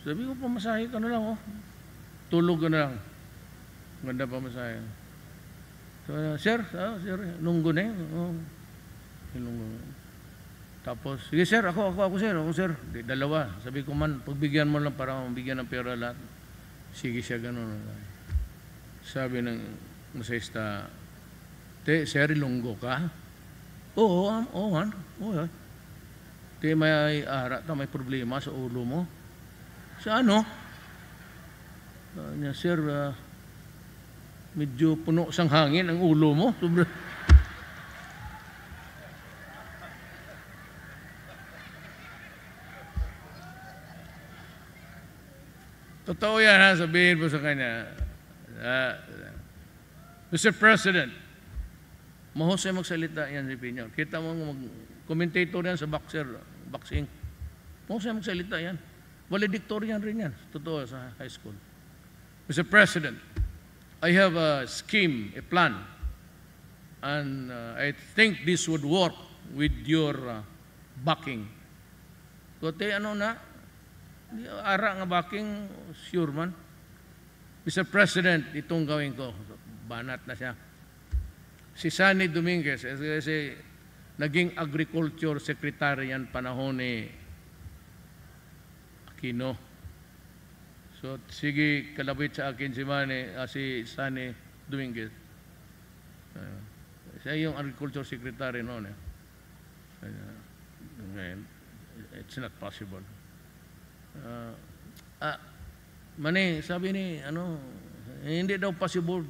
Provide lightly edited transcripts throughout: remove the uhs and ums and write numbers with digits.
Sabi ko, pamasahe ka na lang, oh. Tulog ka na lang. Ganda pamasahe. So, sir, lunggo na yun. Oh. Lunggo. Tapos, sige sir, ako sir. Di, dalawa. Sabi ko man, pagbigyan mo lang para mabigyan ng pera lahat. Sige siya, ganun. Sabi ng masayista, sir, lunggo ka? Oo. May may problema sa ulo mo. Sa ano? Sir, medyo puno sang hangin ang ulo mo. Totoo yan, ha? Sabihin po sa kanya, Mr. President, mahusay magsalita yan si Piñol. Kita mo, commentator yan sa boxing. Mahusay magsalita yan. Valedictorian rin yan. Totoo sa high school. Mr. President, I have a scheme, a plan, and I think this would work with your backing. Kote, ano na? Ara nga backing, sure man. Mr. President, itong gawin ko. Banat na siya. Si Sunny Dominguez, kasi naging agriculture secretary yan panahon ni Aquino. So, sige, kalabit sa akin si Sunny Dominguez. Siya yung agriculture secretary noon. It's not possible. Mani, sabi ni, hindi daw possible.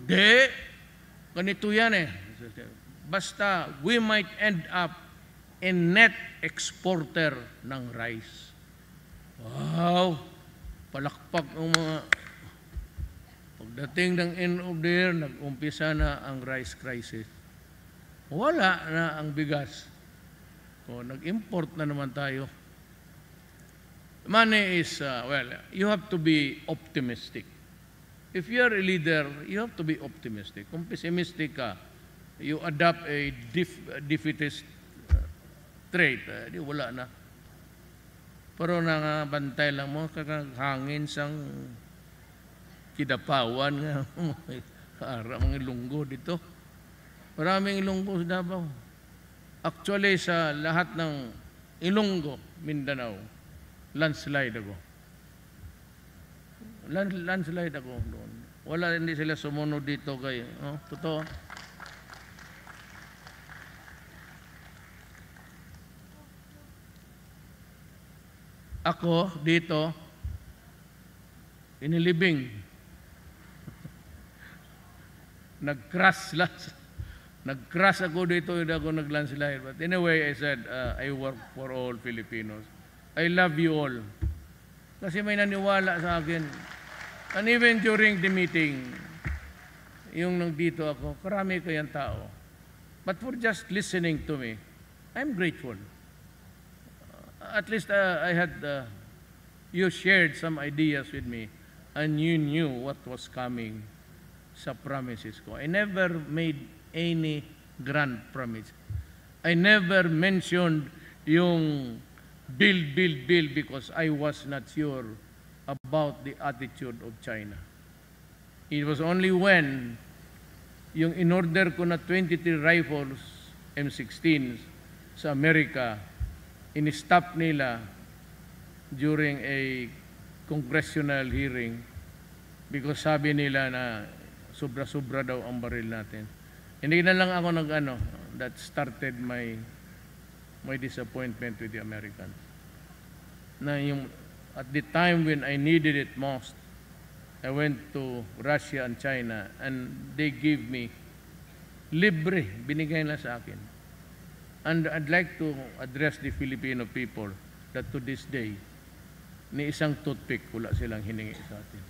Ganito yan eh. Basta, we might end up in net exporter ng rice. Wow! Palakpak ng mga... Pagdating ng end of the year, nag-umpisa na ang rice crisis. Wala na ang bigas. So, nag-import na naman tayo. Money is, you have to be optimistic. If you are a leader, you have to be optimistic. Kung pessimistic ka, you adopt a defeatist trait, di wala na. Pero nangabantay lang mo, kakahangin sang kidapawan nga, mga ilunggo dito. Maraming ilunggo sa Davao. Actually, sa lahat ng Ilonggo, Mindanao, landslide ako. Landslide ako doon. Wala, hindi sila sumunod dito kay, totoo. Ako dito, inilibing. Nag-crash ako dito, hindi ako nag-landslide. But anyway, I said, I work for all Filipinos. I love you all. Kasi may naniwala sa akin. And even during the meeting, yung nandito ako, karami kayang tao. But for just listening to me, I'm grateful. At least I had, you shared some ideas with me, and you knew what was coming sa promises ko. I never made any grand promise. I never mentioned yung build because I was not sure about the attitude of China. It was only when yung in-order ko na 23 rifles, M16s sa Amerika, in-stop nila during a congressional hearing because sabi nila na sobra-sobra daw ang baril natin. Hindi na lang ako that started my disappointment with the Americans. Na yung, at the time when I needed it most, I went to Russia and China and they gave me libre, binigay na sa akin. And I'd like to address the Filipino people that to this day, ni isang toothpick wala silang hiningi sa atin.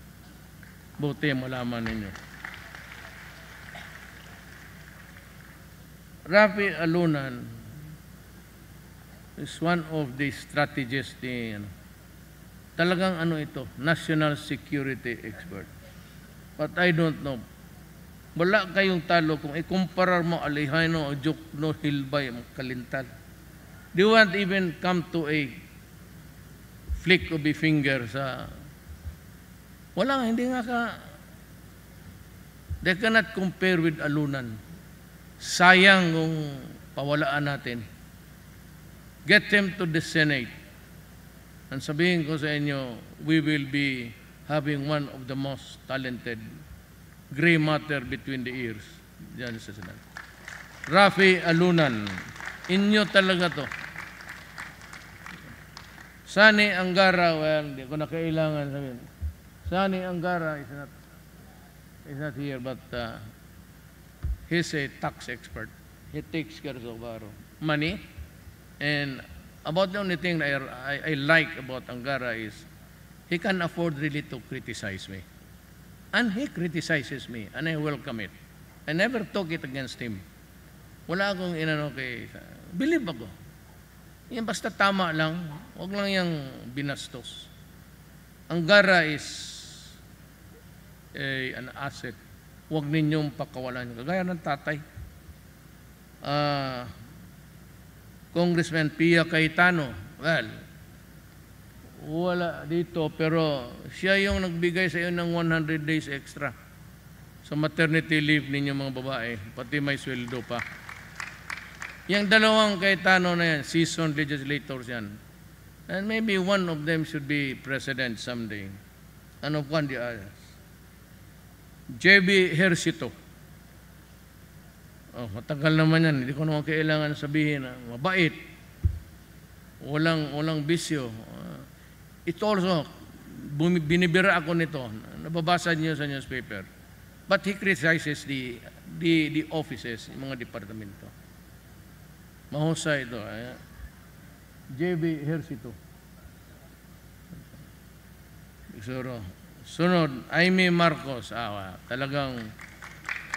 Buti malaman ninyo. Rafi Alunan is one of the strategists ni talagang ito, national security expert. But I don't know. Wala kayong talo kung ikumparar mo Alejandro o Jokno Hilbay kalintal. They won't even come to a flick of a finger sa Wala, hindi nga they cannot compare with Alunan. Sayang kung pawalaan natin. Get them to the Senate. And sabihin ko sa inyo, we will be having one of the most talented gray matter between the ears diyan sa Senate. Rafi Alunan, inyo talaga to. Sani Angara, well, hindi ko na kailangan sabihin. Sani Angara is not here, but he's a tax expert. He takes care of money. And about the only thing that I like about Angara is he can afford really to criticize me. And he criticizes me, and I welcome it. I never talk it against him. Wala akong inano kay... Believe ako. Yan basta tama lang, huwag lang yung binastos. Angara is an asset. Huwag ninyong pakawalan. Kagaya ng tatay. Congressman Pia Cayetano, well, wala dito, pero siya yung nagbigay sa iyo ng 100 days extra sa maternity leave ninyo mga babae, pati may sweldo pa. Yung dalawang Cayetano na yan, seasoned legislators yan. And maybe one of them should be president someday. And of one the others. J.B. Hercito. Oh, matagal naman yan. Hindi ko naman kailangan sabihin na mabait. Walang bisyo. It also, binibira ako nito. Nababasa niyo sa newspaper. But he criticizes the offices, yung mga departamento. Mahusay ito. J.B. Hercito. Sunod, Aimee Marcos. Talagang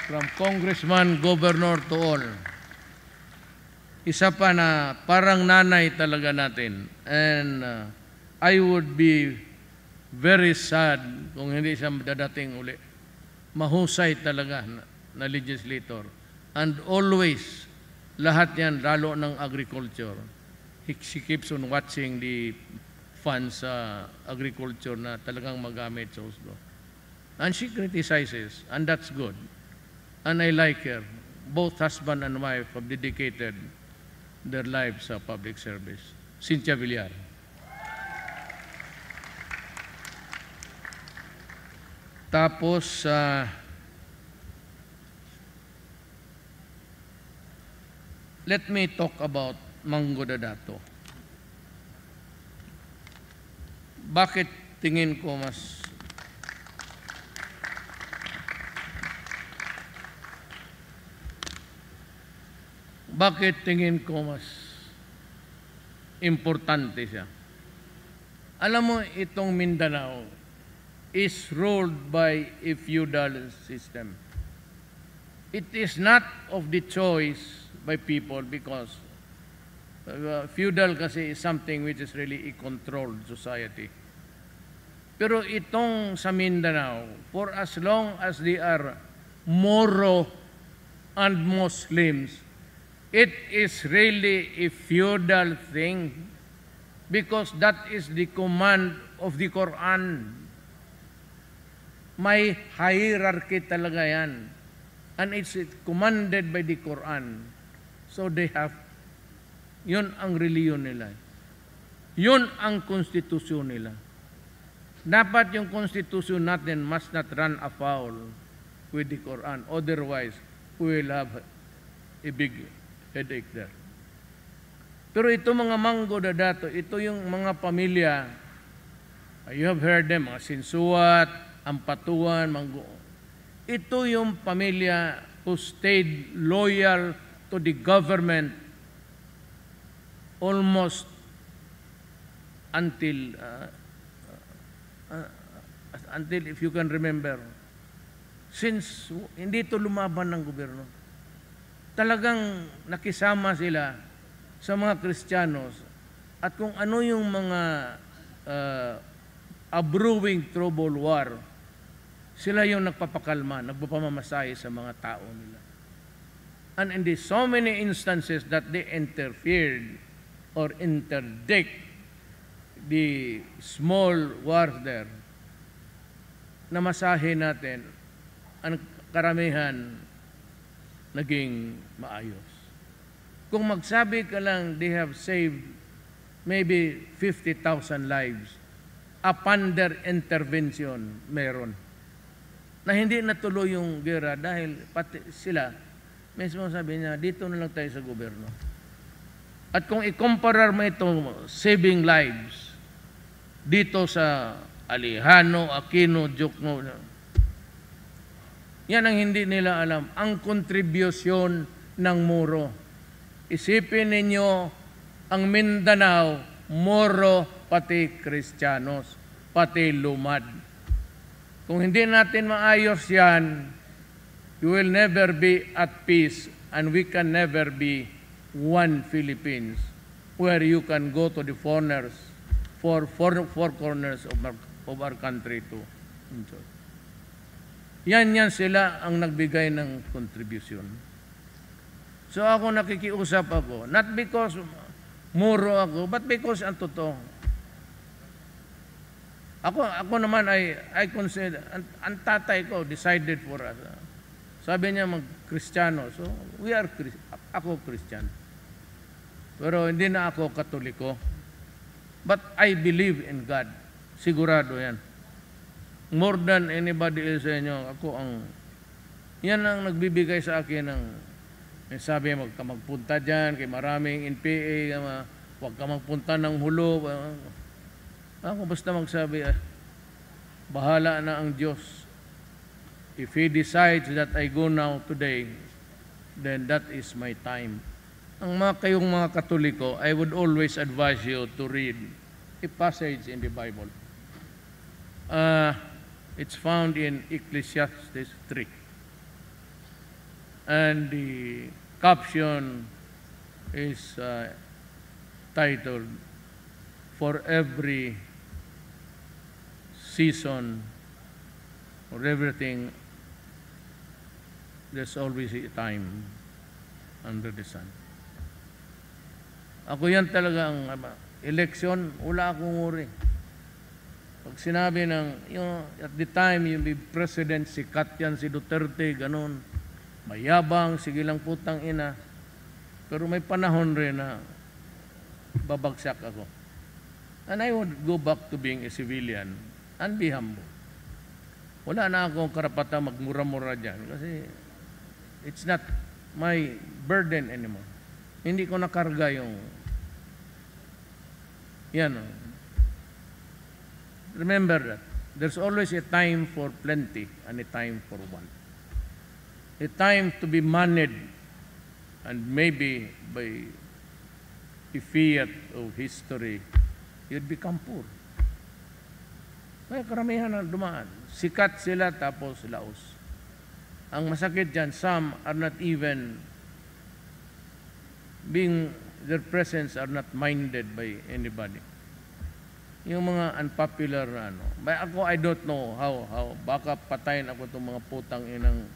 from congressman, governor to all. Isa pa na parang nanay talaga natin. And I would be very sad kung hindi siya dadating uli. Mahusay talaga na legislator. And always, lahat yan, lalo ng agriculture. She keeps on watching the funds sa agriculture na talagang magamit sa Oslo. And she criticizes, and that's good. And I like her. Both husband and wife have dedicated their lives sa public service. Cynthia Villar. Tapos, let me talk about Mango Dadato. Bakit tingin ko mas importante siya? Alam mo, itong Mindanao is ruled by a feudal system. It is not of the choice by people because feudal kasi is something which is really a controlled society. Pero itong sa Mindanao, for as long as they are Moro and Muslims, it is really a feudal thing because that is the command of the Quran. May hierarchy talaga yan. And it's commanded by the Quran. So they have, yun ang reliyon nila. Yun ang konstitusyon nila. Dapat yung konstitusyon natin must not run afoul with the Quran. Otherwise, we will have a big headache there. Pero ito mga Mango Dadato, ito yung mga pamilya, you have heard them, mga Sinsuat, Ampatuan, Mango. Ito yung pamilya who stayed loyal to the government almost until if you can remember, since hindi ito lumaban ng gobyerno, talagang nakisama sila sa mga Kristiyanos at kung ano yung mga a brewing trouble war, sila yung nagpapakalma, nagpapamasahe sa mga tao nila. And in the so many instances that they interfered or interdict the small wars there, namasahe natin, ang karamihan naging maayos. Kung magsabi ka lang, they have saved maybe 50,000 lives, upon their intervention, meron. Na hindi natuloy yung gera dahil pati sila, mismo sabi niya, dito na lang tayo sa gobyerno. At kung i-compare mo itong saving lives dito sa Alejandro, Aquino, Jokno, yan ang hindi nila alam. Ang kontribusyon ng Moro. Isipin ninyo, ang Mindanao, Moro, pati Kristiyanos, pati Lumad. Kung hindi natin maayos yan, you will never be at peace and we can never be one Philippines where you can go to the four corners of our country to enjoy. Yan sila ang nagbigay ng contribution. So ako nakikiusap ako, not because muro ako, but because ang totoo. Ako naman I consider, ang tatay ko decided for us. Sabi niya mag-Kristiyano. So ako Christian. Pero hindi na ako Katoliko. But I believe in God. Sigurado yan. More than anybody else sa inyo, yan ang nagbibigay sa akin ng, sabi, huwag ka magpunta dyan, kay maraming NPA, huwag ka magpunta ng hulo. Ako basta magsabi, bahala na ang Diyos. If He decides that I go now today, then that is my time. Ang kayong mga Katoliko, I would always advise you to read a passage in the Bible. It's found in Ecclesiastes 3. And the caption is titled, For Every Season or everything, there's always a time under the sun. Ako yan talaga ang election, wala akong uri. Pag sinabi ng, at the time, yung president, sikat yan, si Duterte, ganun, mayabang, sige lang putang ina. Pero may panahon rin na babagsak ako. And I would go back to being a civilian and be humble. Wala na akong karapatang magmura-mura dyan kasi it's not my burden anymore. Hindi ko nakarga yung yan. Remember that. There's always a time for plenty and a time for want. A time to be managed and maybe by a fiat of history, you'd become poor. Kaya karamihan na dumaan. Sikat sila tapos laos. Ang masakit dyan, some are not even their presence are not minded by anybody. Yung mga unpopular na ako, I don't know how, baka patayin ako itong mga putang inang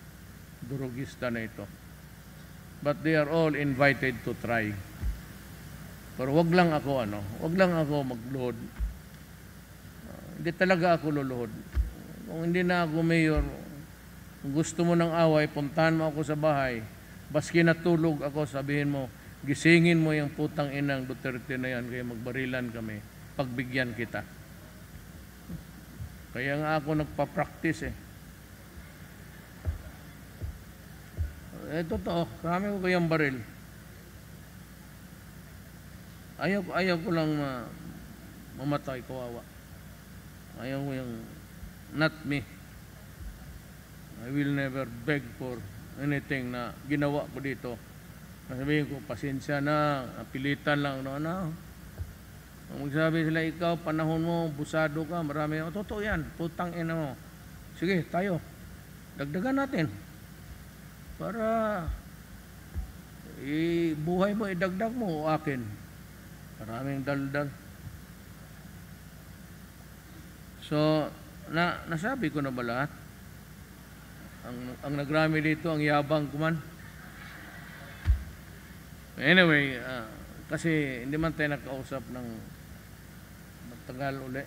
durugista na ito. But they are all invited to try. Pero wag lang ako magluhod. Hindi talaga ako luluhod. Kung hindi na ako mayor, kung gusto mo ng away, puntahan mo ako sa bahay. Baski natulog ako, sabihin mo, gisingin mo yung putang inang Duterte na yan, kaya magbarilan kami. Pagbigyan kita. Kaya nga ako nagpa-practice totoo, kami ko kayang baril. Ayaw ko lang mamatay, kawawa. Ayaw ko yung not me. I will never beg for anything na ginawa ko dito. Sabihin ko, pasensya na, pilitan lang. Magsabi sila, ikaw, panahon mo, busado ka, marami. Totoo yan, putang ina mo. Sige, tayo. Dagdagan natin. Para buhay mo, idagdag mo o akin. Maraming daldal. So, nasabi ko na ba lahat? Ang nagrami dito, ang yabang kuman. Anyway, kasi hindi man tayo nakausap ng matagal uli.